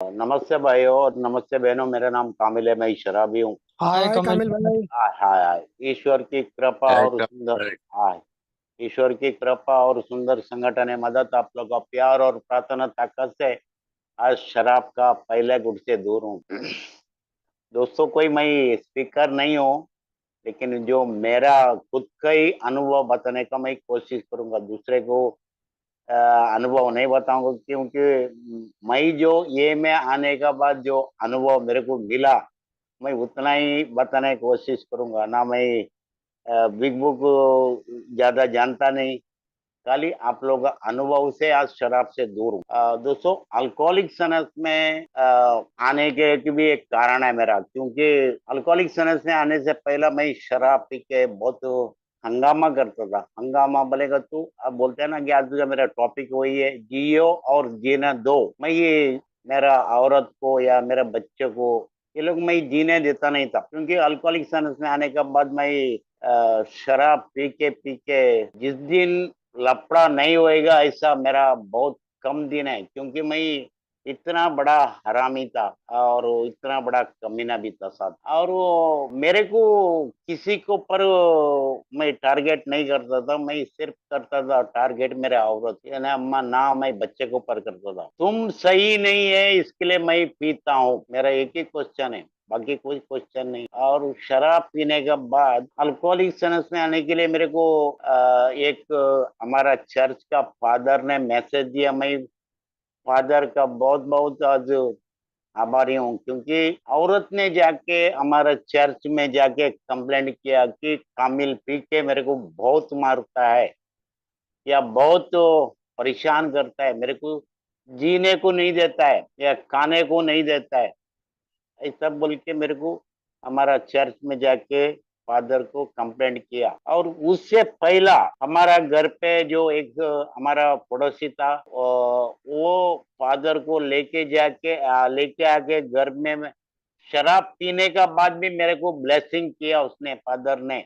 नमस्ते भाइयों और नमस्ते बहनों। मेरा नाम कामिल है, मैं शराबी हूँ। हाय हाय कमल कामिल भाई। भाई। हाय हाय हाय। ईश्वर की कृपा और सुंदर भाई। हाय। ईश्वर की कृपा और सुंदर संगठन है मदद, आप लोगों का प्यार और प्रार्थना ताकत से आज शराब का पहले गुट से दूर हूँ। दोस्तों, कोई मैं स्पीकर नहीं हूँ, लेकिन जो मेरा खुद का ही अनुभव बताने का मैं कोशिश करूंगा। दूसरे को अ, अनुभव नहीं बताऊंगा, क्योंकि मैं जो ये में आने के बाद जो अनुभव मेरे को मिला, मैं उतना ही बताने की कोशिश करूंगा। ना मैं बिग बुक ज्यादा जानता नहीं, खाली आप लोग का अनुभव से आज शराब से दूर हूँ। दोस्तों, अल्कोहलिक सनस में आने के भी एक कारण है मेरा, क्योंकि अल्कोहलिक सनस में आने से पहला मैं शराब पी के बहुत हंगामा करता था। हंगामा बोलेगा तू, अब बोलते हैं ना कि आज का मेरा टॉपिक वही है, जियो और जीना दो। मैं ये मेरा औरत को या मेरे बच्चे को, ये लोग मैं जीने देता नहीं था, क्योंकि अल्कोहलिक सनस में आने के बाद मैं शराब पी के जिस दिन लफड़ा नहीं होएगा, ऐसा मेरा बहुत कम दिन है। क्योंकि मैं इतना बड़ा हरामी था और वो इतना बड़ा कमीना भी था साथ। और वो मेरे को किसी को पर मैं टारगेट नहीं करता था, मैं सिर्फ करता था टारगेट मेरे औरत यानी अम्मा, ना मैं बच्चे को पर करता था। तुम सही नहीं है इसके लिए मैं पीता हूँ, मेरा एक ही क्वेश्चन है, बाकी कोई क्वेश्चन नहीं। और शराब पीने के बाद अल्कोहलिक सनस में आने के लिए मेरे को एक हमारा चर्च का फादर ने मैसेज दिया। मैं फादर का बहुत बहुत आज आभारी हूँ, क्योंकि औरत ने जाके हमारा चर्च में जाके कंप्लेंट किया कि कामिल पी के मेरे को बहुत मारता है या बहुत परेशान करता है, मेरे को जीने को नहीं देता है या खाने को नहीं देता है, ऐसा बोल के मेरे को हमारा चर्च में जाके फादर को कंप्लेंट किया। और उससे पहला हमारा घर पे जो एक हमारा पड़ोसी था, वो फादर को लेके आके घर में शराब पीने का बाद भी मेरे को ब्लेसिंग किया उसने, फादर ने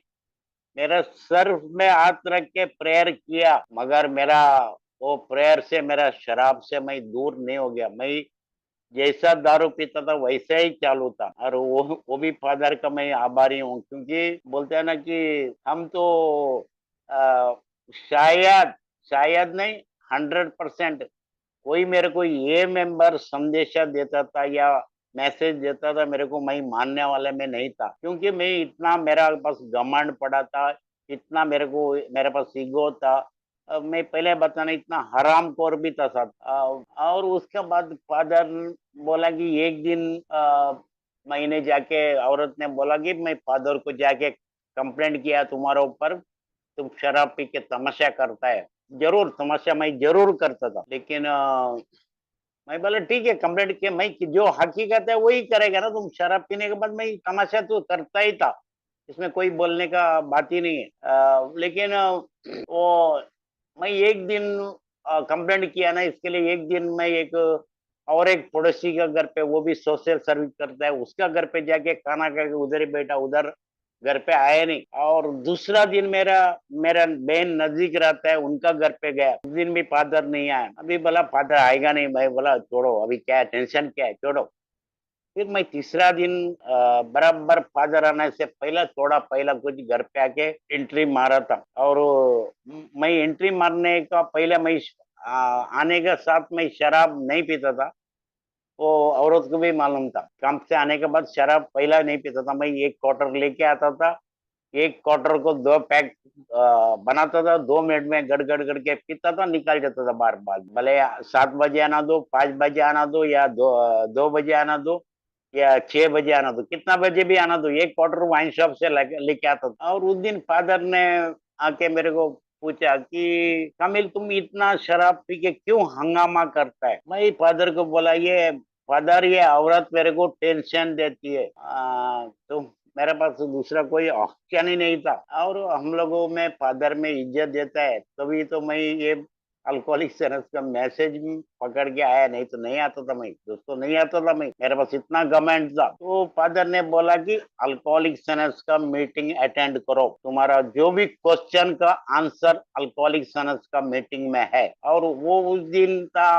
मेरा सर में हाथ रख के प्रेयर किया। मगर मेरा वो प्रेयर से मेरा शराब से मैं दूर नहीं हो गया। मैं जैसा दारू पीता था वैसा ही चालू था। और वो भी फादर का मैं आभारी हूँ, क्योंकि बोलते हैं ना कि हम तो आ, शायद शायद नहीं, 100% कोई मेरे को ये मेंबर संदेशा देता था या मैसेज देता था, मेरे को मैं मानने वाले में नहीं था, क्योंकि मैं इतना मेरा पास घमंड पड़ा था, इतना मेरे पास ईगो था। मैं पहले बताना, इतना हरामखोर भी था साथ। और उसके बाद फादर बोला कि एक दिन मैंने जाके, औरत ने बोला कि मैं फादर को जाके कंप्लेंट किया तुम्हारे ऊपर, तुम शराब पी के तमाशा करता है। जरूर तमाशा मैं जरूर करता था, लेकिन मैं बोला ठीक है, कंप्लेंट किया, मैं जो हकीकत है वही करेगा ना। तुम शराब पीने के बाद मैं तमाशा तो करता ही था, इसमें कोई बोलने का बात ही नहीं है। लेकिन वो मैं एक दिन कंप्लेंट किया ना, इसके लिए एक दिन मैं एक और एक पड़ोसी का घर पे, वो भी सोशल सर्विस करता है, उसका घर पे जाके खाना खा के उधर ही बैठा, उधर घर पे आया नहीं। और दूसरा दिन मेरा मेरा बहन नजदीक रहता है, उनका घर पे गया, उस दिन भी फादर नहीं आया। अभी बोला फादर आएगा नहीं, मैं बोला छोड़ो, अभी क्या है, टेंशन क्या है, छोड़ो। फिर मैं तीसरा दिन बराबर फादर आने से पहला, थोड़ा पहला कुछ घर पे आके एंट्री मारा था। और मैं एंट्री मारने का पहले मैं आने के साथ मैं शराब नहीं पीता था, वो औरत को भी मालूम था। काम से आने के बाद शराब पहला नहीं पीता था, मैं एक क्वार्टर लेके आता था, एक क्वार्टर को 2 पैक बनाता था, 2 मिनट में गड़ गड़ गड़ के पीता था, निकाल देता था बार बार। भले 7 बजे आना दो, 5 बजे आना दो, या 2 बजे आना दो, या 6 बजे आना दो, कितना बजे भी आना दो, एक क्वार्टर वाइन शॉप से लेके आता था। और उस दिन फादर ने आके मेरे को पूछा कि कामिल, तुम इतना शराब पी के क्यों हंगामा करता है। मैं फादर को बोला, ये फादर, ये औरत मेरे को टेंशन देती है। तो मेरे पास तो दूसरा कोई ऑप्शन ही नहीं था। और हम लोगों में फादर में इज्जत देता है, तभी तो मैं ये अल्कोहलिक सनस का मैसेज पकड़ के आया, नहीं तो नहीं आता था मैं दोस्तों, नहीं आता था मैं, मेरे पास इतना घमंड था। तो फादर ने बोला कि अल्कोहलिक सनस का मीटिंग अटेंड करो, तुम्हारा जो भी क्वेश्चन का आंसर अल्कोहलिक सनस का मीटिंग में है। और वो उस दिन था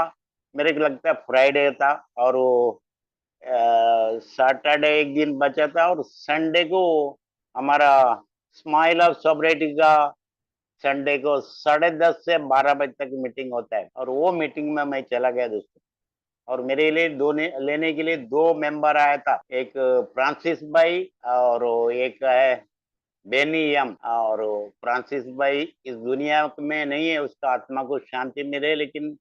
मेरे को लगता है फ्राइडे था, और वो सैटरडे एक दिन बचा था, और संडे को हमारा स्माइल ऑफ सोबरेटी का संडे को 10:30 से 12 बजे तक मीटिंग होता है, और वो मीटिंग में मैं चला गया दोस्तों। और मेरे लिए लेने के लिए दो मेंबर आया था, एक फ्रांसिस भाई और एक है बेनी यम। और फ्रांसिस भाई इस दुनिया में नहीं है, उसका आत्मा को शांति मिले, लेकिन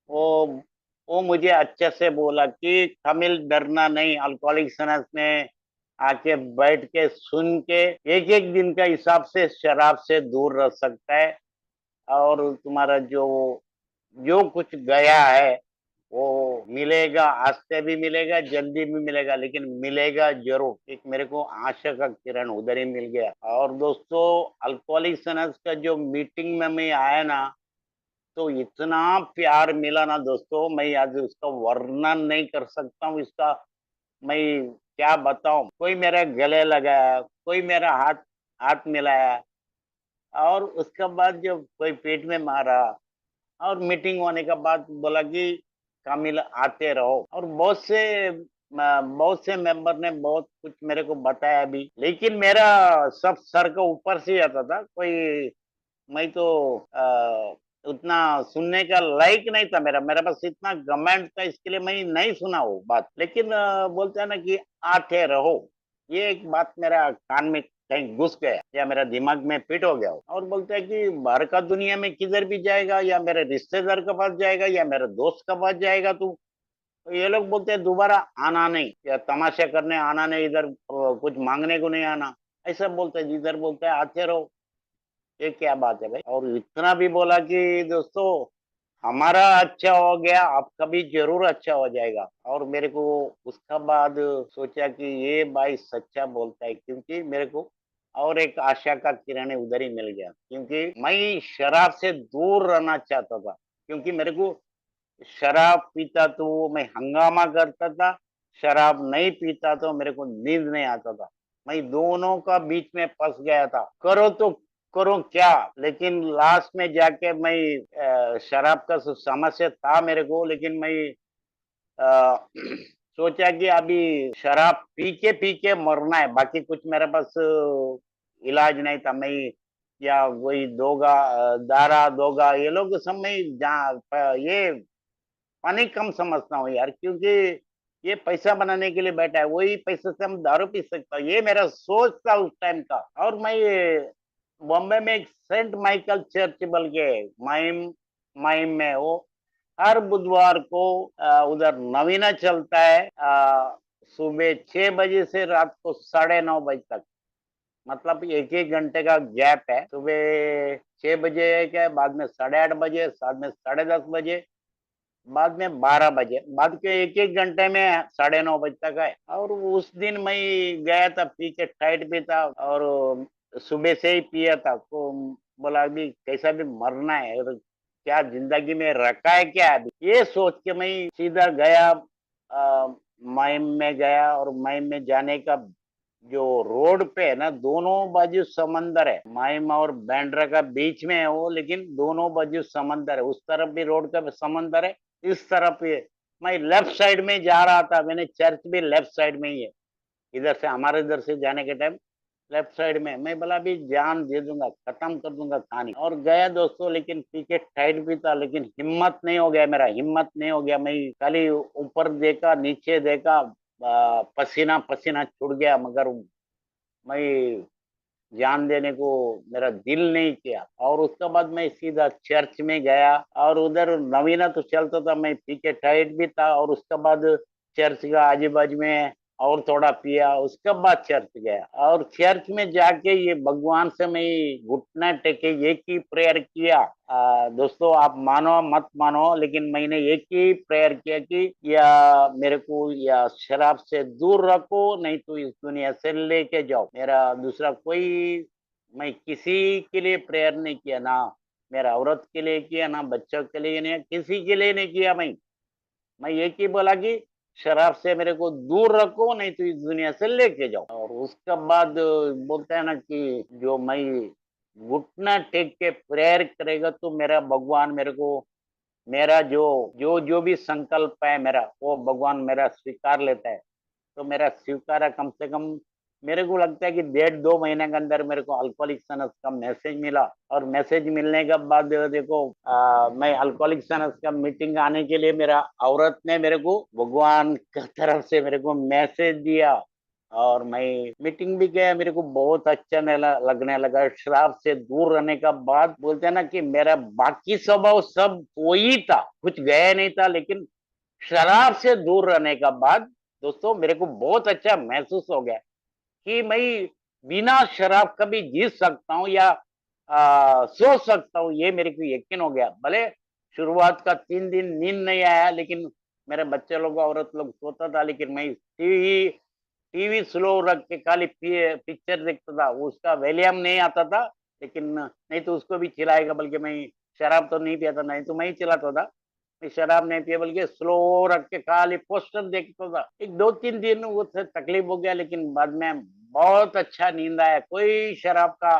वो वो मुझे अच्छे से बोला कि तमिल डरना नहीं, अल्कोहलिक्स अनोनिमस में आके बैठ के सुन के एक एक दिन का हिसाब से शराब से दूर रह सकता है। और तुम्हारा जो जो कुछ गया है वो मिलेगा, आज से भी मिलेगा, जल्दी भी मिलेगा, लेकिन मिलेगा जरूर। एक मेरे को आशा का किरण उधर ही मिल गया। और दोस्तों, अल्कोहलिक्स अनोनिमस का जो मीटिंग में मैं आया ना, तो इतना प्यार मिला ना दोस्तों, मैं आज उसका वर्णन नहीं कर सकता हूँ। इसका मैं क्या बताऊं। कोई मेरे गले लगाया, कोई मेरा हाथ हाथ मिलाया, और उसके बाद जब कोई पेट में मारा, और मीटिंग होने के बाद बोला कि कामिल आते रहो। और बहुत से मेंबर ने बहुत कुछ मेरे को बताया भी, लेकिन मेरा सब सर के ऊपर से ही आता था। कोई मैं तो उतना सुनने का लायक नहीं था, मेरा मेरे पास इतना घमंड था, इसके लिए मैं नहीं सुना वो बात। लेकिन बोलते हैं ना कि आते रहो, ये एक बात मेरा कान में कहीं घुस गया, या मेरा दिमाग में फिट हो गया हो। और बोलते हैं कि बाहर का दुनिया में किधर भी जाएगा, या मेरे रिश्तेदार के पास जाएगा, या मेरे दोस्त के पास जाएगा, तो ये लोग बोलते हैं दोबारा आना नहीं, या तमाशा करने आना नहीं, इधर कुछ मांगने को नहीं आना, ऐसा बोलते हैं। जिधर बोलते हैं आते रहो, ये क्या बात है भाई। और इतना भी बोला कि दोस्तों, हमारा अच्छा हो गया, आपका भी जरूर अच्छा हो जाएगा। और मेरे को उसका बाद सोचा कि ये भाई सच्चा बोलता है, क्योंकि मेरे को और एक आशा का किरण उधर ही मिल गया। क्योंकि मैं शराब से दूर रहना चाहता था, क्योंकि मेरे को शराब पीता तो मैं हंगामा करता था, शराब नहीं पीता तो मेरे को नींद नहीं आता था। मैं दोनों का बीच में फंस गया था, करो तो करो क्या। लेकिन लास्ट में जाके मैं शराब का समस्या था मेरे को, लेकिन मैं अ, सोचा कि अभी शराब पी के मरना है, बाकी कुछ मेरे पास इलाज नहीं था। मैं या वही दोगा, दारा दोगा, ये लोग सब मैं ये पानी कम समझता हूँ यार, क्योंकि ये पैसा बनाने के लिए बैठा है, वही पैसे से हम दारू पी सकता हूँ, ये मेरा सोच था उस टाइम का। और मैं बॉम्बे में एक सेंट माइकल चर्च बल के माइम माइम में वो हर बुधवार को उधर नवीना चलता है, सुबह 6 बजे से रात को 9:30 बजे तक। मतलब एक एक घंटे का गैप है, सुबह 6 बजे है क्या, बाद में 8:30 बजे, बाद में 10:30 बजे, बाद में 12 बजे, बाद के एक एक घंटे में 9:30 बजे तक है। और उस दिन मैं गया था, पी के टाइट भी था, और सुबह से ही पिया था, तो बोला अभी कैसा भी मरना है, और क्या जिंदगी में रखा है क्या अभी, ये सोच के मैं सीधा गया, माइम में गया। और माइम में जाने का जो रोड पे है ना, दोनों बाजू समंदर है, माइम और बैंड्रा का बीच में है वो, लेकिन दोनों बाजू समंदर है, उस तरफ भी रोड का समंदर है, इस तरफ ये। मैं लेफ्ट साइड में जा रहा था, मैंने चर्च भी लेफ्ट साइड में ही है, इधर से हमारे इधर से जाने के टाइम लेफ्ट साइड में। मैं बोला अभी जान दे दूंगा, खत्म कर दूंगा कहानी, और गया दोस्तों। लेकिन पीछे टाइट भी था, लेकिन हिम्मत नहीं हो गया, मेरा हिम्मत नहीं हो गया। मैं खाली ऊपर देखा, नीचे देखा, पसीना पसीना छूट गया, मगर मैं जान देने को मेरा दिल नहीं किया। और उसके बाद मैं सीधा चर्च में गया, और उधर नवीना तो चलता था, मैं पीछे टाइट भी था। और उसके बाद चर्च का आजू बाजू में और थोड़ा पिया, उसके बाद चर्च गया। और चर्च में जाके ये भगवान से मैं घुटना टेके एक ही प्रेयर किया। दोस्तों, आप मानो मत मानो, लेकिन मैंने एक ही प्रेयर किया कि या मेरे को या शराब से दूर रखो, नहीं तो इस दुनिया से लेके जाओ। मेरा दूसरा कोई, मैं किसी के लिए प्रेयर नहीं किया, ना मेरा औरत के लिए किया, ना बच्चों के लिए, नहीं किसी के लिए नहीं किया। मैं एक ही बोला कि शराब से मेरे को दूर रखो, नहीं तो इस दुनिया से लेके जाओ। और उसके बाद बोलते हैं ना कि जो मैं घुटना टेक के प्रेयर करेगा, तो मेरा भगवान मेरे को मेरा जो जो जो भी संकल्प है मेरा, वो भगवान मेरा स्वीकार लेता है। तो मेरा स्वीकार है, कम से कम मेरे को लगता है कि 1.5-2 महीने के अंदर मेरे को अल्कोहलिक सनस का मैसेज मिला। और मैसेज मिलने के बाद देखो, मैं अल्कोहलिक सनस का मीटिंग आने के लिए, मेरा औरत ने मेरे को भगवान की तरफ से मेरे को मैसेज दिया। और मैं मीटिंग भी गया, मेरे को बहुत अच्छा लगने लगा। शराब से दूर रहने का बाद बोलते हैं ना कि मेरा बाकी स्वभाव सब वही था, कुछ गया नहीं था, लेकिन शराब से दूर रहने का बाद दोस्तों मेरे को बहुत अच्छा महसूस हो गया कि मैं बिना शराब का भी जी सकता हूँ, या सो सकता हूँ। ये मेरे को यकीन हो गया। भले शुरुआत का 3 दिन नींद नहीं आया, लेकिन मेरे बच्चे लोग औरत लोग सोता था, लेकिन मैं टीवी टीवी स्लो रख के खाली पिक्चर देखता था। उसका वॉल्यूम नहीं आता था, लेकिन नहीं तो उसको भी चिल्लाएगा। बल्कि मैं शराब तो नहीं पिया था, नहीं तो मैं ही चिल्लाता था। मैं शराब नहीं पिया, बल्कि स्लो रख के खाली पोस्टर देखता था। एक 2-3 दिन उससे तकलीफ हो गया, लेकिन बाद में बहुत अच्छा नींद आया। कोई शराब का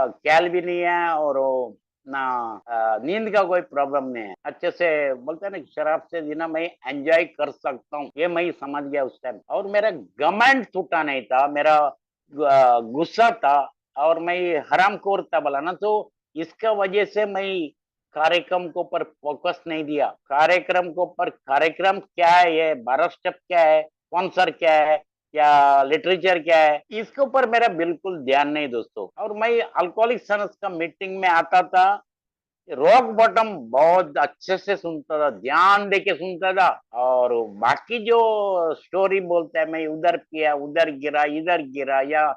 ख्याल भी नहीं है, और ना नींद का कोई प्रॉब्लम नहीं है। अच्छे से बोलते हैं ना, शराब से जीना मैं एंजॉय कर सकता हूँ, ये मैं समझ गया उस टाइम। और मेरा घमंड टूटा नहीं था, मेरा गुस्सा था, और मैं हरामखोर था बोला ना, तो इसका वजह से मैं कार्यक्रम के ऊपर फोकस नहीं दिया। कार्यक्रम के ऊपर, कार्यक्रम क्या है, ये 12 स्टेप क्या है, स्पॉन्सर क्या है, या लिटरेचर क्या है, इसके ऊपर मेरा बिल्कुल ध्यान नहीं दोस्तों। और मैं अल्कोहलिक सनस का मीटिंग में आता था, रॉक बॉटम बहुत अच्छे से सुनता था, ध्यान दे के सुनता था। और बाकी जो स्टोरी बोलता है, मैं उधर किया, उधर गिरा, इधर गिरा, या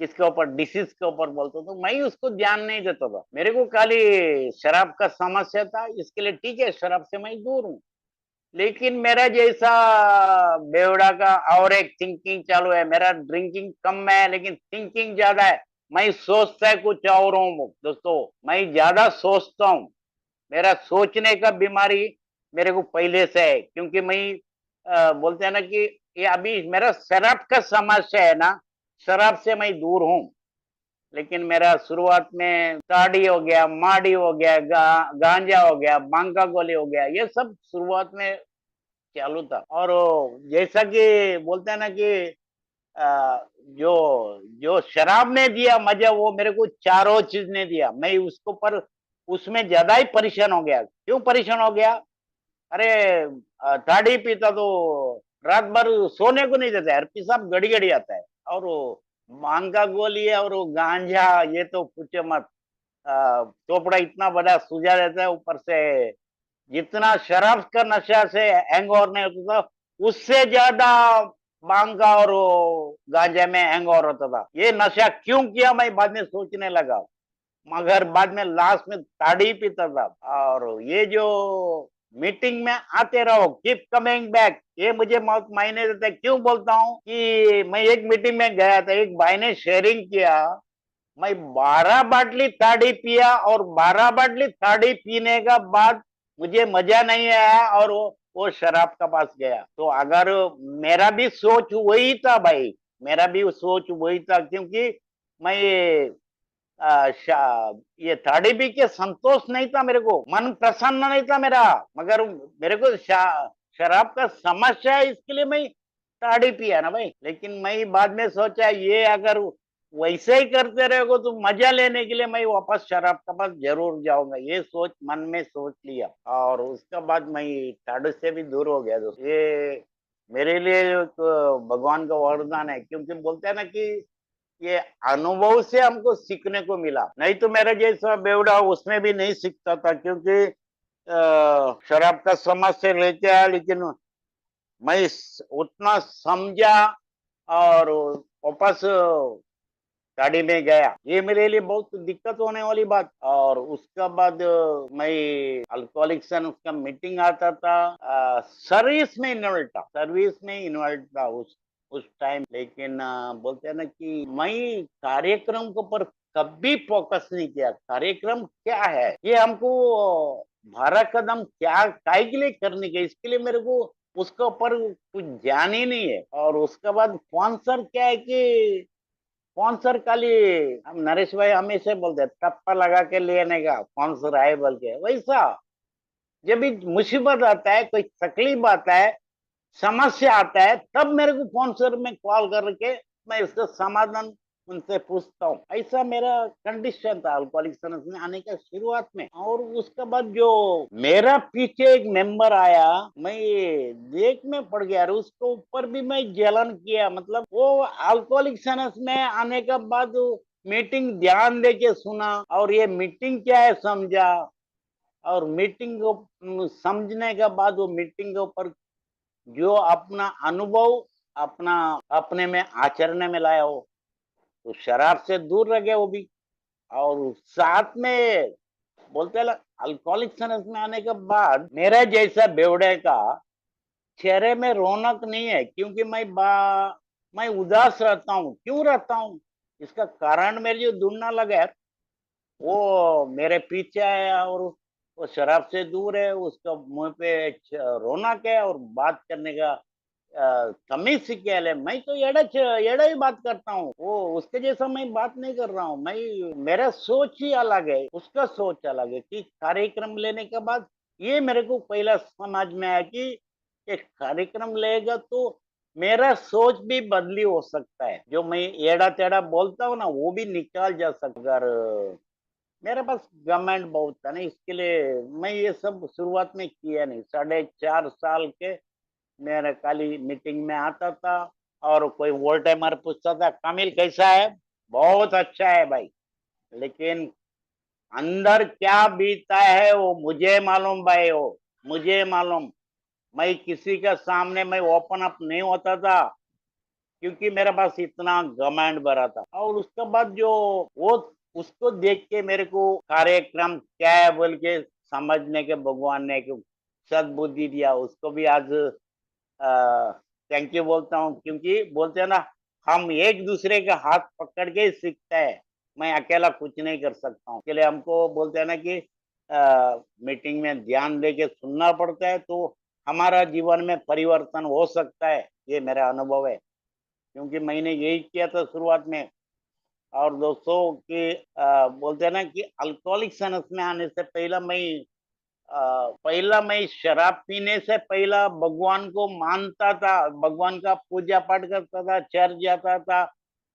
किसके ऊपर डिसीज के ऊपर बोलता, तो मैं उसको ध्यान नहीं देता था। मेरे को खाली शराब का समस्या था, इसके लिए ठीक है, शराब से मैं दूर हूँ। लेकिन मेरा जैसा बेवड़ा का और एक थिंकिंग चालू है। मेरा ड्रिंकिंग कम है, लेकिन थिंकिंग ज्यादा है। मैं सोचता है कुछ और हूँ दोस्तों, मैं ज्यादा सोचता हूँ। मेरा सोचने का बीमारी मेरे को पहले से है, क्योंकि मैं बोलते हैं ना कि ये अभी मेरा शराब का समस्या है ना, शराब से मैं दूर हूँ। लेकिन मेरा शुरुआत में ताड़ी हो गया, माड़ी हो गया, गांजा हो गया, बांका गोली हो गया, ये सब शुरुआत में चालू था। और जैसा कि बोलते हैं ना कि जो जो शराब ने दिया मजा, वो मेरे को चारों चीज ने दिया। मैं उसको पर उसमें ज्यादा ही परेशान हो गया। क्यों परेशान हो गया? अरे दाढ़ी पीता तो रात भर सोने को नहीं देता है, पेशाब घड़ी घड़ी आता है। और वो भांग का गोली है, और वो गांजा, ये तो पूछे मत। चोपड़ा इतना बड़ा सूजा रहता है, ऊपर से जितना शराब का नशा से हैंगओवर नहीं होता था, उससे ज्यादा भांग का और वो गांजा में हैंगओवर होता था। ये नशा क्यों किया, मैं बाद में सोचने लगा। मगर बाद में लास्ट में ताड़ी पीता था। और ये जो मीटिंग में आते रहो, कीप कमिंग बैक, ये मुझे बहुत मायने देता है। क्यों बोलता हूँ कि मैं एक मीटिंग में गया था, एक भाई ने शेयरिंग किया, मैं 12 बाटली ताड़ी पिया, और 12 बाटली ताड़ी पीने का बाद मुझे मजा नहीं आया, और वो शराब का पास गया। तो अगर मेरा भी सोच वही था भाई, मेरा भी सोच वही था, क्योंकि मैं ये ताड़ी पी के संतोष नहीं था, मेरे को मन प्रसन्न नहीं था मेरा। मगर मेरे को शराब का समस्या है, इसके लिए मैं ताड़ी पिया ना भाई। लेकिन मैं बाद में सोचा, ये अगर वैसे ही करते रहोगे तो मजा लेने के लिए मैं वापस शराब के पास जरूर जाऊंगा, ये सोच मन में सोच लिया। और उसके बाद मैं ताड़ू से भी दूर हो गया दोस्त। ये मेरे लिए एक भगवान का वरदान है, क्योंकि बोलते हैं ना कि ये अनुभव से हमको सीखने को मिला। नहीं तो मेरा जैसा बेवड़ा उसमें भी नहीं सीखता था, क्योंकि शराब का समस्या लेके आया, लेकिन मैं उतना समझा, और वापस गाड़ी में गया। ये मेरे लिए बहुत दिक्कत होने वाली बात। और उसका बाद मैं अल्कोहलिक्स उसका मीटिंग आता था, सर्विस में इन्वॉल्व था उस टाइम। लेकिन बोलते हैं ना कि मैं कार्यक्रम के ऊपर कभी फोकस नहीं किया। कार्यक्रम क्या है, ये हमको 12 कदम क्या काय के लिए करने के, इसके लिए मेरे को उसके ऊपर कुछ ध्यान ही नहीं है। और उसके बाद स्पॉन्सर क्या है कि स्पॉन्सर खाली, हम नरेश भाई हमेशा बोलते हैं टप्पा लगा के लेने का स्पॉन्सर आए, बोल के वैसा जब भी मुसीबत आता है, कोई तकलीफ आता है, समस्या आता है, तब मेरे को फोन सर में कॉल करके मैं इसका समाधान उनसे पूछता हूँ। ऐसा मेरा कंडीशन था अल्कोहलिक्स एनोनिमस में आने का शुरुआत में। और उसके बाद जो मेरा पीछे एक मेंबर आया, मैं ये देख में पड़ गया, और उसके ऊपर भी मैं जलन किया। मतलब वो अल्कोहलिक्स एनोनिमस में आने के बाद मीटिंग ध्यान दे के सुना, और ये मीटिंग क्या है समझा, और मीटिंग को समझने के बाद वो मीटिंग के ऊपर जो अपना अनुभव अपना अपने में आचरण में लाया हो, तो शराब से दूर रह गया वो भी। और साथ में बोलते अल्कोहलिक एनोनिमस में आने के बाद मेरे जैसा बेवड़े का चेहरे में रौनक नहीं है, क्योंकि मैं उदास रहता हूँ। क्यों रहता हूँ? इसका कारण मेरे जो ढूंढना लगा है, वो मेरे पीछे आया, और वो शराब से दूर है, उसका मुंह पे रौनक है, और बात करने का तमीज सीखे है। मैं तो एड़ा ही बात करता हूँ, वो उसके जैसा मैं बात नहीं कर रहा हूँ। मैं मेरा सोच ही अलग है, उसका सोच अलग है। कि कार्यक्रम लेने के बाद ये मेरे को पहला समझ में आया कि एक कार्यक्रम लेगा तो मेरा सोच भी बदली हो सकता है। जो मैं एड़ा टेढ़ा बोलता हूँ ना, वो भी निकाल जा सकता। अगर मेरे पास घमंड बहुत था ना, इसके लिए मैं ये सब शुरुआत में किया नहीं। 4.5 साल के मेरे खाली मीटिंग में आता था, और कोई वोल टाइमर पूछता था, कामिल कैसा है? बहुत अच्छा है भाई। लेकिन अंदर क्या बीतता है वो मुझे मालूम भाई, वो मुझे मालूम। मैं किसी के सामने मैं ओपन अप नहीं होता था, क्योंकि मेरे पास इतना घमंड भरा था। और उसके बाद जो वो उसको देख के मेरे को कार्यक्रम क्या है बोल के समझने के भगवान ने एक सद्बुद्धि दिया। उसको भी आज थैंक यू बोलता हूँ, क्योंकि बोलते हैं ना, हम एक दूसरे के हाथ पकड़ के ही सीखते हैं। मैं अकेला कुछ नहीं कर सकता हूँ। इसके लिए हमको बोलते हैं ना कि मीटिंग में ध्यान दे के सुनना पड़ता है, तो हमारा जीवन में परिवर्तन हो सकता है। ये मेरा अनुभव है, क्योंकि मैंने यही किया था शुरुआत में। और दोस्तों कि बोलते हैं ना कि अल्कोहलिक एनोनिमस में आने से पहला मैं शराब पीने से पहला भगवान को मानता था, भगवान का पूजा पाठ करता था, चर्च जाता था,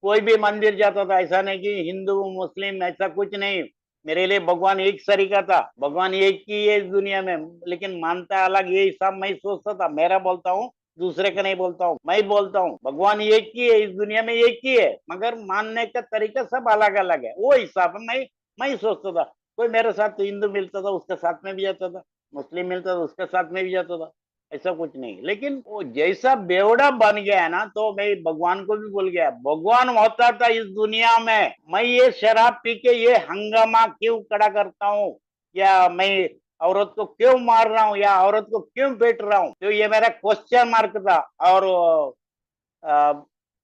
कोई भी मंदिर जाता था। ऐसा नहीं कि हिंदू मुस्लिम, ऐसा कुछ नहीं। मेरे लिए भगवान एक सरीका था, भगवान एक ही है इस दुनिया में, लेकिन मानता अलग। ये हिसाब मैं सोचता था। मेरा बोलता हूँ, दूसरे का नहीं बोलता हूँ। मैं बोलता हूँ भगवान एक ही है इस दुनिया में, एक ही है, मगर मानने का तरीका सब अलग अलग है। वो हिसाब मैं सोचता था। कोई मेरे साथ हिंदू मिलता था, उसके साथ में भी जाता था, मुस्लिम मिलता था, उसके साथ में भी जाता था। ऐसा कुछ नहीं। लेकिन वो जैसा बेवड़ा बन गया है ना, तो मैं भगवान को भी भूल गया। भगवान होता था इस दुनिया में, मैं ये शराब पी के ये हंगामा क्यों खड़ा करता हूँ, या मैं औरत को क्यों मार रहा हूँ, या औरत को क्यों पीट रहा हूँ? तो ये मेरा क्वेश्चन मार्क था। और आ,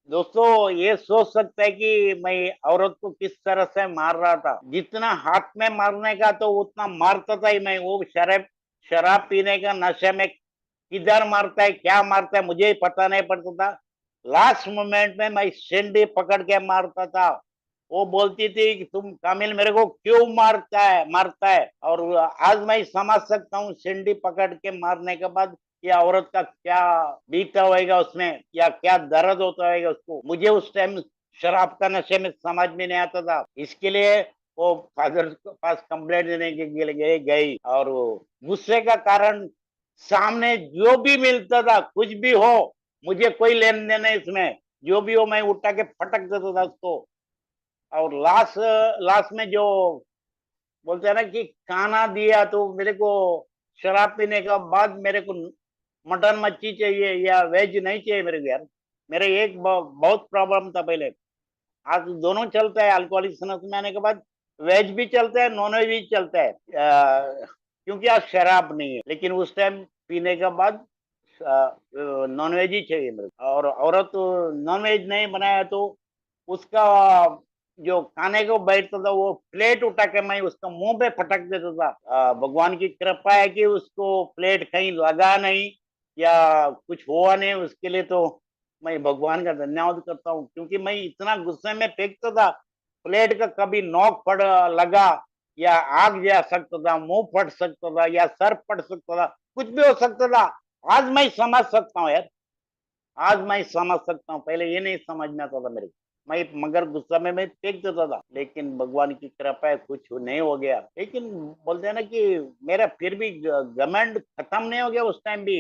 दोस्तों ये सोच सकते हैं कि मैं औरत को किस तरह से मार रहा था। जितना हाथ में मारने का तो उतना मारता था ही मैं। वो शराब शराब पीने का नशे में किधर मारता है, क्या मारता है, मुझे ही पता नहीं पड़ता था। लास्ट मोमेंट में मैं सिंडी पकड़ के मारता था। वो बोलती थी कि तुम कामिल मेरे को क्यों मारता है। और आज मैं समझ सकता हूँ, सिंडी पकड़ के मारने के बाद ये औरत का क्या बीता होगा उसमें, या क्या दर्द होता होगा उसको। मुझे उस टाइम शराब का नशे में समझ में नहीं आता था। इसके लिए वो फादर के पास कंप्लेंट देने के लिए गई, और वो गुस्से का कारण सामने जो भी मिलता था, कुछ भी हो, मुझे कोई लेन देन नहीं इसमें। जो भी हो मैं उठा के फटक देता था उसको। और लास्ट लास्ट में जो बोलते हैं ना कि खाना दिया, तो मेरे को शराब पीने का बाद मेरे को मटन मच्छी चाहिए या वेज नहीं चाहिए मेरे को यार। मेरे एक बहुत प्रॉब्लम था पहले। आज दोनों चलता है। अल्कोहलिक एनोनिमस में आने के बाद वेज भी चलता है, नॉन वेज भी चलता है। क्योंकि आज शराब नहीं है, लेकिन उस टाइम पीने के बाद नॉन वेज ही चाहिए मेरे को। और औरत नॉन वेज नहीं बनाया तो उसका जो खाने को बैठता था, वो प्लेट उठा के मैं उसका मुंह पे फटक देता था। भगवान की कृपा है कि उसको प्लेट कहीं लगा नहीं या कुछ हुआ नहीं। उसके लिए तो मैं भगवान का धन्यवाद करता हूँ, क्योंकि मैं इतना गुस्से में फेंकता था। प्लेट का कभी नोक पड़ लगा या आग जा सकता था, मुंह फट सकता था, या सर फट सकता था, कुछ भी हो सकता था। आज मैं समझ सकता हूँ यार, आज मैं समझ सकता हूँ, पहले ये नहीं समझ में आता था मेरे को। मैं मगर गुस्सा में मैं फेंक देता था, लेकिन भगवान की कृपा है कुछ नहीं हो गया। लेकिन बोलते हैं ना कि मेरा फिर भी घमंड खत्म नहीं हो गया उस टाइम भी।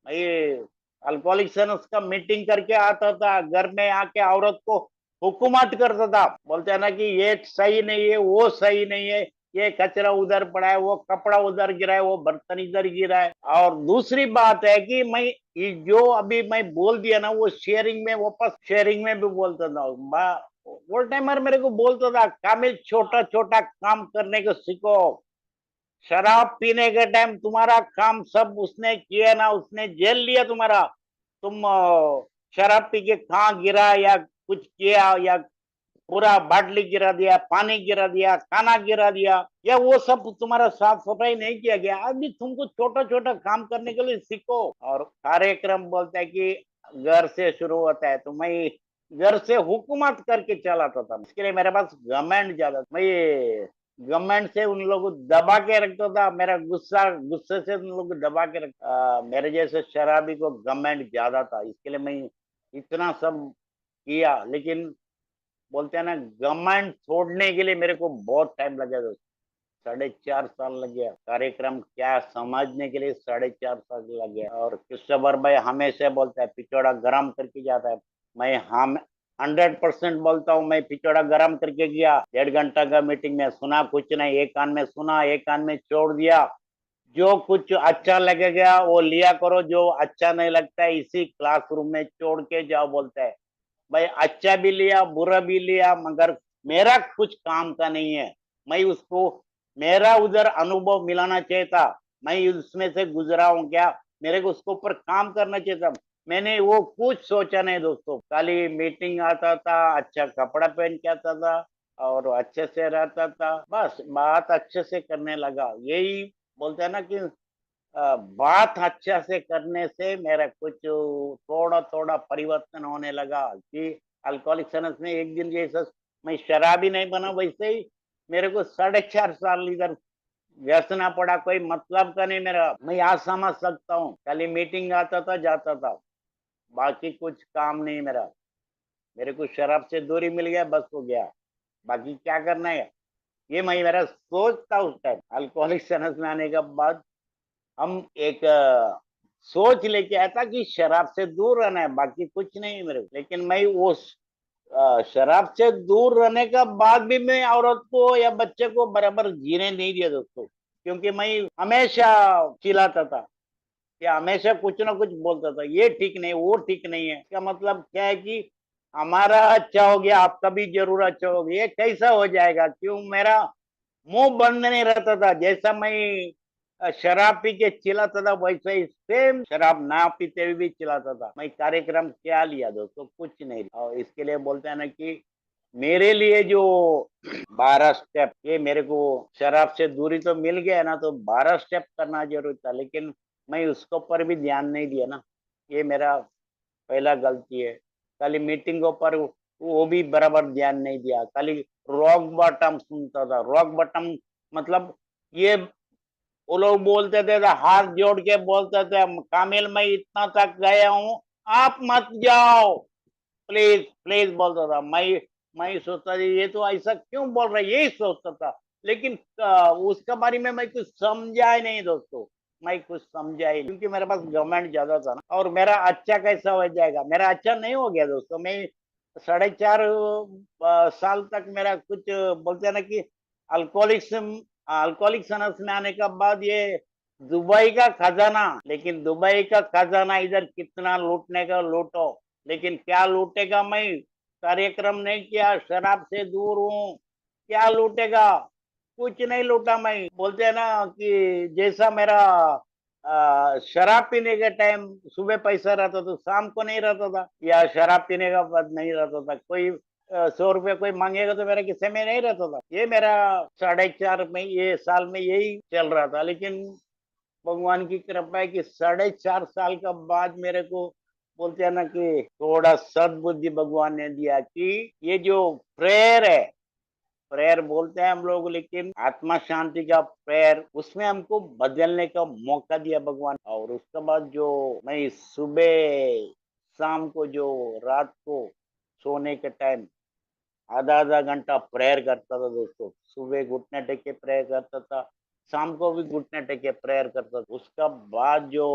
ये अल्कोहलिक का मीटिंग करके आता था, घर में आके औरत को हुकूमत करता था। बोलते हैं ना कि ये सही नहीं है, वो सही नहीं है, ये कचरा उधर पड़ा है, वो कपड़ा उधर गिरा है, वो बर्तन इधर गिरा है। और दूसरी बात है कि मैं ये जो अभी मैं बोल दिया ना, वो शेयरिंग में वापस शेयरिंग में भी बोलता था। वो टाइमर मेरे को बोलता था, कामिल छोटा छोटा काम करने को सीखो। शराब पीने के टाइम तुम्हारा काम सब उसने किया ना, उसने जेल लिया तुम्हारा। तुम शराब पी के कहाँ गिरा या कुछ किया, या पूरा बाटली गिरा दिया, पानी गिरा दिया, खाना गिरा दिया, या वो सब तुम्हारा साफ सफाई नहीं किया गया। अभी तुमको छोटा छोटा काम करने के लिए सीखो। और कार्यक्रम बोलता है कि घर से शुरू होता है, तो मैं घर से हुकूमत करके चलाता था। इसके लिए मेरे पास घमंड ज्यादा था। मैं ये घमंड से उन लोगों को दबा के रखता था, मेरा गुस्सा गुस्से से उन लोगों को दबा के रखता। मेरे जैसे शराबी को घमंड ज्यादा था, इसके लिए मैं इतना सब किया। लेकिन बोलते हैं ना, घमंड छोड़ने के लिए मेरे को बहुत टाइम लगा दोस्त। 4.5 साल लग गया कार्यक्रम क्या समझने के लिए, 4.5 साल लग गया। और क्रिस्टोफर भाई हमेशा बोलता है पिछोड़ा गरम करके जाता है। मैं हम 100% बोलता हूँ, मैं पिछोड़ा गरम करके गया। 1.5 घंटा का मीटिंग में सुना कुछ नहीं, एक कान में सुना, एक कान में छोड़ दिया। जो कुछ अच्छा लगेगा वो लिया करो, जो अच्छा नहीं लगता है इसी क्लासरूम में छोड़ के जाओ, बोलता है। भाई अच्छा भी लिया, बुरा भी लिया, मगर मेरा कुछ काम का नहीं है। मैं उसको, मेरा उधर अनुभव मिलाना चाहिए था, मैं उसमें से गुजरा हूँ क्या, मेरे को उसके ऊपर काम करना चाहिए था। मैंने वो कुछ सोचा नहीं दोस्तों, खाली मीटिंग आता था, अच्छा कपड़ा पहन के आता था, और अच्छे से रहता था, बस बात अच्छे से करने लगा। यही बोलते हैं ना कि बात अच्छा से करने से मेरा कुछ थोड़ा थोड़ा परिवर्तन होने लगा। कि अल्कोहलिक में एक दिन जैसा मैं शराबी नहीं बना, वैसे ही मेरे को 4.5 साल इधर व्यसना पड़ा, कोई मतलब का नहीं मेरा। मैं आज समझ सकता हूँ, खाली मीटिंग आता था जाता था, बाकी कुछ काम नहीं मेरा। मेरे को शराब से दूरी मिल गया, बस हो गया, बाकी क्या करना है। ये मैं मेरा सोच था उस टाइम अल्कोहलिक में आने के बाद। हम एक सोच लेके आया था कि शराब से दूर रहना है, बाकी कुछ नहीं मेरे को। लेकिन मैं वो शराब से दूर रहने का बाद भी मैं औरत को या बच्चे को बराबर जीने नहीं दिया दोस्तों। क्योंकि मैं हमेशा चिल्लाता था, या हमेशा कुछ ना कुछ बोलता था, ये ठीक नहीं, वो ठीक नहीं है। इसका मतलब क्या है कि हमारा अच्छा हो गया, आपका भी जरूर अच्छा हो गया, ये कैसा हो जाएगा। क्यों मेरा मुंह बंद नहीं रहता था। जैसा मैं शराब पी के चिल्लाता था, वैसे ही सेम शराब ना पीते हुए भी चिल्लाता था। मैं कार्यक्रम क्या लिया दोस्तों, कुछ नहीं लिया। और इसके लिए बोलते हैं ना कि मेरे लिए जो 12 स्टेप, ये मेरे को शराब से दूरी तो मिल गया ना, तो 12 स्टेप करना जरूरी था, लेकिन मैं उसके ऊपर भी ध्यान नहीं दिया ना। ये मेरा पहला गलती है। खाली मीटिंगों पर वो भी बराबर ध्यान नहीं दिया, खाली रॉक बॉटम सुनता था। रॉक बॉटम मतलब ये वो लोग बोलते थे तो हाथ जोड़ के बोलते थे, कामिल मैं इतना तक गया हूँ, आप मत जाओ, प्लीज प्लीज बोलता था। मैं सोचता था ये तो ऐसा क्यों बोल रहा है, यही सोचता था। लेकिन उसके बारे में मैं कुछ समझा ही नहीं दोस्तों। मैं कुछ समझा ही नहीं, क्योंकि मेरे पास गवर्नमेंट ज्यादा था ना। और मेरा अच्छा कैसा हो जाएगा, मेरा अच्छा नहीं हो गया दोस्तों। मैं 4.5 साल तक मेरा कुछ बोलते हैं ना कि अल्कोहलिक्स अल्कोहलिक सनस में आने के बाद ये दुबई का खजाना, लेकिन दुबई का खजाना इधर कितना लूटने का लूटो, लेकिन क्या लूटेगा। मैं कार्यक्रम नहीं किया, शराब से दूर हूँ, क्या लूटेगा, कुछ नहीं लूटा। मैं बोलते हैं ना कि जैसा मेरा शराब पीने के टाइम सुबह पैसा रहता तो शाम को नहीं रहता था, या शराब पीने का बाद नहीं रहता था। कोई 100 रुपये कोई मांगेगा तो मेरा किस्से में नहीं रहता था। ये मेरा 4.5 में ये साल में यही चल रहा था। लेकिन भगवान की कृपा है कि 4.5 साल का बाद मेरे को बोलते हैं ना कि थोड़ा सद्बुद्धि भगवान ने दिया कि ये जो प्रेयर है, प्रेयर बोलते हैं हम लोग, लेकिन आत्मा शांति का प्रेयर, उसमें हमको बदलने का मौका दिया भगवान। और उसके बाद जो मैं सुबह शाम को जो रात को सोने के टाइम आधा आधा घंटा प्रेयर करता था दोस्तों। सुबह घुटने टेक के प्रेयर करता था, शाम को भी घुटने टेक के प्रेयर करता था। उसका बाद जो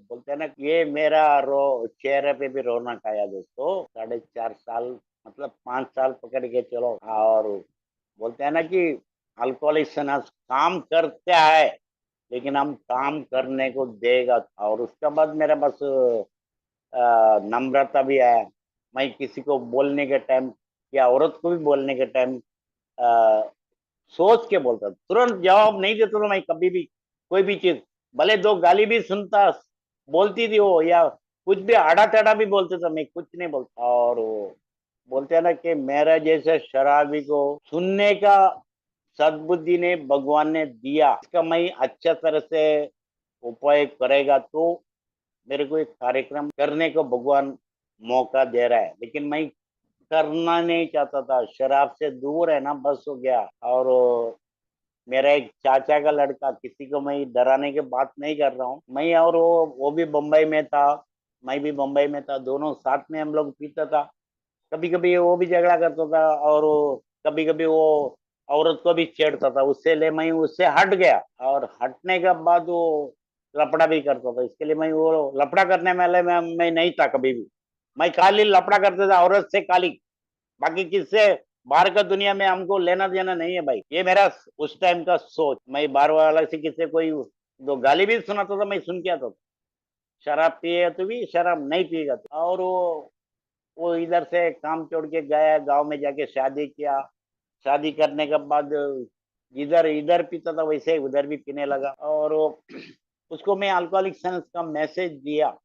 बोलते हैं ना, ये मेरा रो चेहरे पे भी रौनक आया दोस्तों। 4.5 साल, मतलब 5 साल पकड़ के चलो। और बोलते हैं ना कि अल्कोहलिक्स काम करता है, लेकिन हम काम करने को देगा। और उसके बाद मेरा बस नम्रता भी आया। मैं किसी को बोलने के टाइम या औरत को भी बोलने के टाइम सोच के बोलता, तुरंत जवाब नहीं देता था मैं कभी भी। कोई भी चीज, भले दो गाली भी सुनता, बोलती थी वो, या कुछ भी आड़ा टेढ़ा भी बोलते थे, मैं कुछ नहीं बोलता। और वो बोलते हैं ना कि मेरा जैसे शराबी को सुनने का सद्बुद्धि ने भगवान ने दिया, इसका मैं अच्छा तरह से उपयोग करेगा तो मेरे को एक कार्यक्रम करने को भगवान मौका दे रहा है। लेकिन मैं करना नहीं चाहता था, शराब से दूर है ना, बस हो गया। और मेरा एक चाचा का लड़का, किसी को मैं डराने की बात नहीं कर रहा हूँ, मैं और वो भी बम्बई में था, मैं भी बम्बई में था, दोनों साथ में हम लोग पीता था। कभी कभी वो भी झगड़ा करता था, और कभी कभी वो औरत को भी छेड़ता था। उससे ले मैं उससे हट गया, और हटने के बाद वो लफड़ा भी करता था। इसके लिए मैं वो लफड़ा करने वाले में मैं नहीं था कभी भी। मैं खाली लफड़ा करता था औरत से खाली, बाकी किससे बाहर का दुनिया में हमको लेना देना नहीं है भाई। ये मेरा उस टाइम का सोच। मैं बाहर वाला से किसी कोई दो गाली भी सुनाता था, मैं सुन के आता था। शराब पिए तो भी, शराब नहीं पिएगा तो। और वो इधर से काम छोड़ के गया, गांव में जाके शादी किया। शादी करने के बाद इधर इधर पीता था, वैसे ही उधर भी पीने लगा। और उसको मैं अल्कोहलिक सेंस का मैसेज दिया।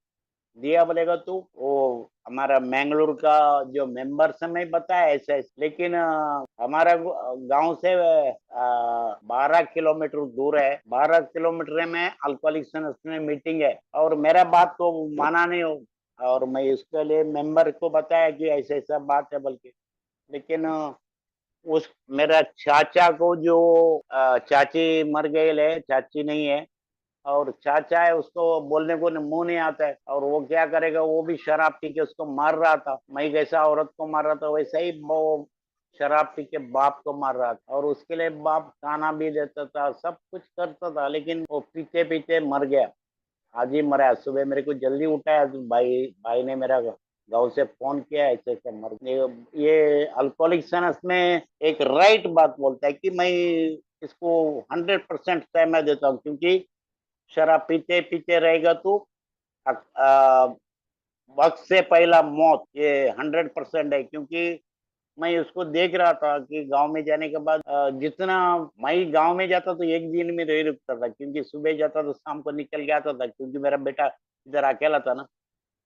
दिया बोलेगा तो वो हमारा मैंगलोर का जो मेंबर्स है, मैं बताया ऐसे ऐसे। लेकिन हमारा गांव से 12 किलोमीटर दूर है, 12 किलोमीटर में अल्कोहलिक्स में मीटिंग है। और मेरा बात तो माना नहीं हो, और मैं इसके लिए मेंबर को बताया कि ऐसा ऐसा बात है बल्कि। लेकिन उस मेरा चाचा को जो चाची मर गई है, चाची नहीं है, और चाचा है, उसको बोलने को मुंह नहीं आता है। और वो क्या करेगा, वो भी शराब पी के उसको मार रहा था। मैं जैसा औरत को मार रहा था, वैसे ही वो शराब पी के बाप को मार रहा था। और उसके लिए बाप खाना भी देता था, सब कुछ करता था, लेकिन वो पीते पीते मर गया। आज ही मरा है। सुबह मेरे को जल्दी उठाया तो भाई भाई ने मेरा गांव से फोन किया, ऐसे ऐसे मर गए। ये अल्कोहलिक में एक राइट बात बोलता है कि मैं इसको 100% सहमत देता हूँ। क्योंकि शराब पीते पीते रहेगा तो वक्त से पहला मौत, ये 100% है। क्योंकि मैं उसको देख रहा था कि गांव में जाने के बाद जितना मैं गांव में जाता तो एक दिन में नहीं रुकता था, क्योंकि सुबह जाता तो शाम को निकल के आता था, क्योंकि मेरा बेटा इधर अकेला था ना।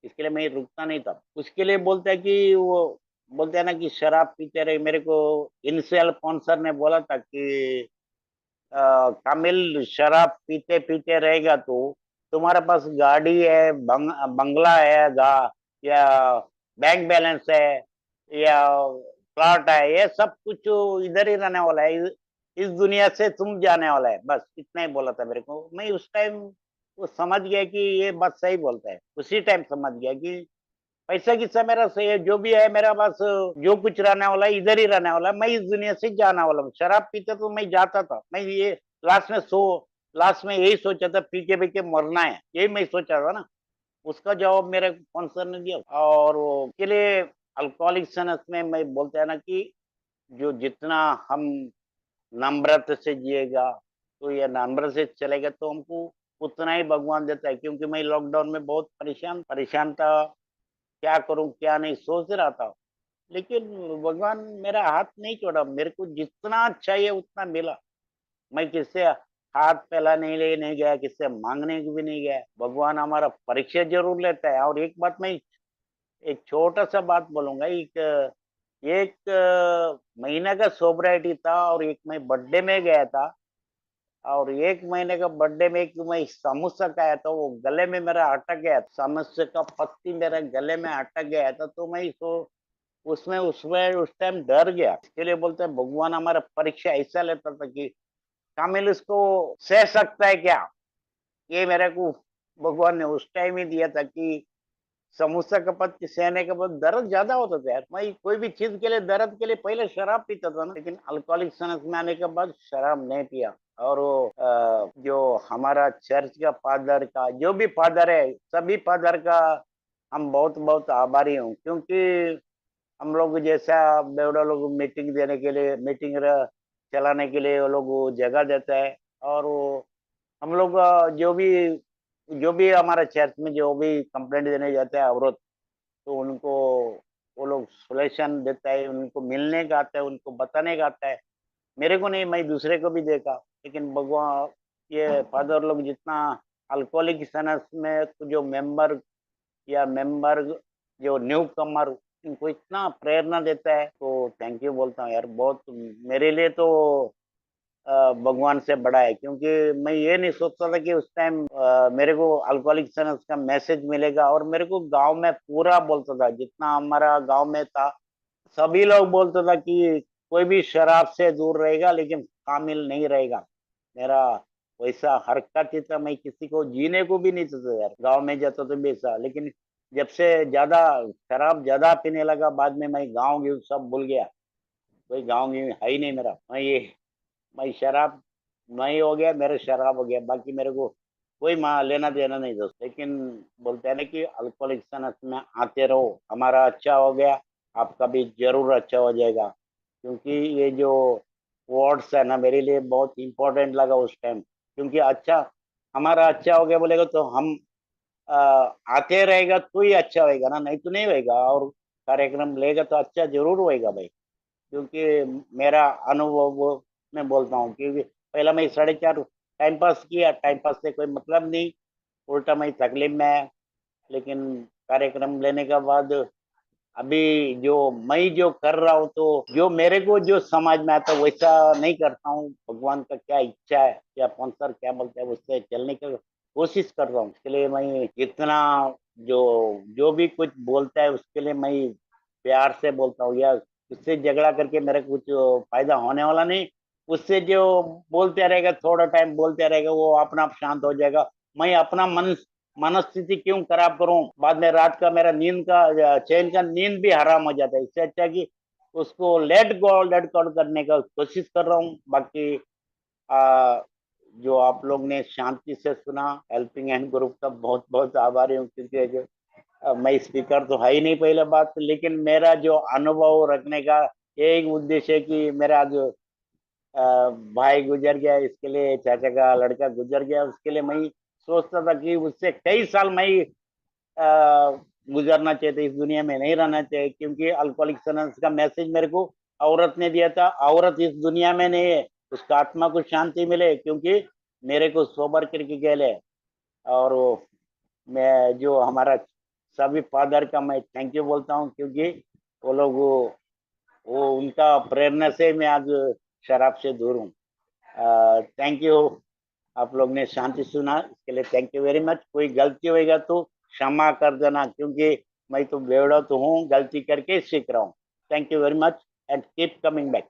इसके लिए मैं रुकता नहीं था। उसके लिए बोलता है कि वो बोलते हैं ना कि शराब पीते रहे। मेरे को इनिशियल स्पॉन्सर ने बोला था कि कामिल, शराब पीते पीते रहेगा तो तुम्हारे पास गाड़ी है, बंगला है, या बैंक बैलेंस है, या प्लॉट है, ये सब कुछ इधर ही रहने वाला है। इस दुनिया से तुम जाने वाला है, बस इतना ही बोला था मेरे को। मैं उस टाइम वो समझ गया कि ये बात सही बोलता है। उसी टाइम समझ गया कि पैसा किस्सा मेरा सही है, जो भी है मेरा पास, जो कुछ रहने वाला है इधर ही रहने वाला है। मैं इस दुनिया से जाने वाला हूँ। शराब पीते तो मैं जाता था, मैं ये लास्ट में सो लास्ट में यही सोचा था, पी के मरना है, यही मैं सोचा था ना। उसका जवाब मेरे स्पॉन्सर ने दिया। और वो के लिए अल्कोहलिक में मैं बोलते हैं ना कि जो जितना हम नम्रता से जिएगा, तो ये नम्र से चलेगा तो हमको उतना ही भगवान देता है। क्योंकि मैं लॉकडाउन में बहुत परेशान परेशान था, क्या करूं क्या नहीं सोच रहा था। लेकिन भगवान मेरा हाथ नहीं छोड़ा, मेरे को जितना चाहिए उतना मिला। मैं किससे हाथ पहला नहीं ले नहीं गया, किससे मांगने को भी नहीं गया। भगवान हमारा परीक्षा जरूर लेता है। और एक बात मैं, एक छोटा सा बात बोलूंगा। एक एक महीने का सोबराइटी था, और एक मैं बर्थडे में गया था। और एक महीने का बर्थडे में एक मैं समोसा खाया था, वो गले में मेरा अटक गया। समोसे का पत्ती मेरे गले में अटक गया था। तो मैं उसमें उसमें उस टाइम डर गया। इसके लिए बोलते हैं भगवान हमारा परीक्षा ऐसा लेता था कि कामिल इसको सह सकता है क्या, ये मेरे को भगवान ने उस टाइम ही दिया था कि समोसा का पत्ती सहने के बाद दर्द ज्यादा होता था यार। मैं कोई भी चीज के लिए दर्द के लिए पहले शराब पीता था ना, लेकिन अल्कोहलिक सनस में आने के बाद शराब नहीं पिया। और वो जो हमारा चर्च का फादर का जो भी फादर है, सभी फादर का हम बहुत बहुत आभारी हूँ, क्योंकि हम लोग जैसा बेवड़ा लोग मीटिंग देने के लिए चलाने के लिए वो लोग वो जगह देता है। और वो हम लोग जो भी हमारा चर्च में जो भी कंप्लेंट देने जाते हैं औरत, तो उनको वो लोग सोल्यूशन देता है, उनको मिलने का आता है, उनको बताने का आता है। मेरे को नहीं, मैं दूसरे को भी देखा। लेकिन भगवान, ये फादर लोग जितना अल्कोहलिक सनस में तो जो मेंबर जो न्यू कमर, इनको इतना प्रेरणा देता है, तो थैंक यू बोलता हूँ यार। बहुत मेरे लिए तो भगवान से बड़ा है, क्योंकि मैं ये नहीं सोचता था कि उस टाइम मेरे को अल्कोहलिक सनस का मैसेज मिलेगा। और मेरे को गांव में पूरा बोलता था, जितना हमारा गांव में था सभी लोग बोलता था कि कोई भी शराब से दूर रहेगा लेकिन कामिल नहीं रहेगा। मेरा वैसा हरकत ही था, मैं किसी को जीने को भी नहीं देता यार। गांव में जाता तो भी ऐसा, लेकिन जब से ज्यादा शराब ज्यादा पीने लगा, बाद में मैं गाँव की सब भूल गया। कोई गाँव की है ही नहीं मेरा। मैं शराब नहीं हो गया, मेरा शराब हो गया, बाकी मेरे को कोई माँ लेना देना नहीं दोस्त। लेकिन बोलते हैं ना कि अल्कोहलिक सनत में आते रहो, हमारा अच्छा हो गया, आपका भी जरूर अच्छा हो जाएगा। क्योंकि ये जो वर्ड्स है ना, मेरे लिए बहुत इंपॉर्टेंट लगा उस टाइम। क्योंकि अच्छा, हमारा अच्छा हो गया बोलेगा तो हम अ, आते रहेगा तो ही अच्छा होएगा ना, नहीं तो नहीं होएगा। और कार्यक्रम लेगा तो अच्छा जरूर होएगा भाई। क्योंकि मेरा अनुभव मैं बोलता हूँ, क्योंकि पहला मैं 4.5 टाइम पास किया, टाइम पास से कोई मतलब नहीं, उल्टा मैं तकलीफ में है। लेकिन कार्यक्रम लेने के बाद अभी जो मैं जो कर रहा हूँ, तो जो मेरे को जो समझ में आता है वैसा नहीं करता हूँ। भगवान का क्या इच्छा है, क्या स्पॉन्सर क्या बोलते हैं, उससे चलने की कोशिश कर रहा हूँ। इसके लिए मैं जितना जो जो भी कुछ बोलता है उसके लिए मैं प्यार से बोलता हूँ, या उससे झगड़ा करके मेरे को कुछ फायदा होने वाला नहीं। उससे जो बोलते रहेगा, थोड़ा टाइम बोलते रहेगा, वो अपना आप शांत हो जाएगा। मैं अपना मनस्थिति क्यों खराब करूं, बाद में रात का मेरा नींद का चैन का नींद भी हराम हो जाता है। इससे अच्छा कि उसको लेट गो करने का कोशिश कर रहा हूँ। बाकी आ, जो आप लोग ने शांति से सुना, हेल्पिंग हैंड ग्रुप का बहुत बहुत आभारी हूँ। क्योंकि जो मैं स्पीकर तो है ही नहीं पहले बात, लेकिन मेरा जो अनुभव रखने का एक उद्देश्य है कि मेरा जो भाई गुजर गया, इसके लिए चाचा का लड़का गुजर गया, उसके लिए मैं सोचता था कि उससे कई साल मैं गुजरना चाहिए था, इस दुनिया में नहीं रहना चाहिए। क्योंकि अल्कोहलिक सनस का मैसेज मेरे को औरत ने दिया था, औरत इस दुनिया में नहीं है, उसका आत्मा को शांति मिले। क्योंकि मेरे को सोबर करके गए। और मैं जो हमारा सभी फादर का मैं थैंक यू बोलता हूँ, क्योंकि वो लोग वो उनका प्रेरणा से मैं आज शराब से दूर हूँ। Thank you. आप लोग ने शांति सुना, इसके लिए थैंक यू वेरी मच। कोई गलती होएगा तो क्षमा कर देना, क्योंकि मैं तो बेवड़ा तो हूँ, गलती करके सीख रहा हूँ। Thank you very much and keep coming back.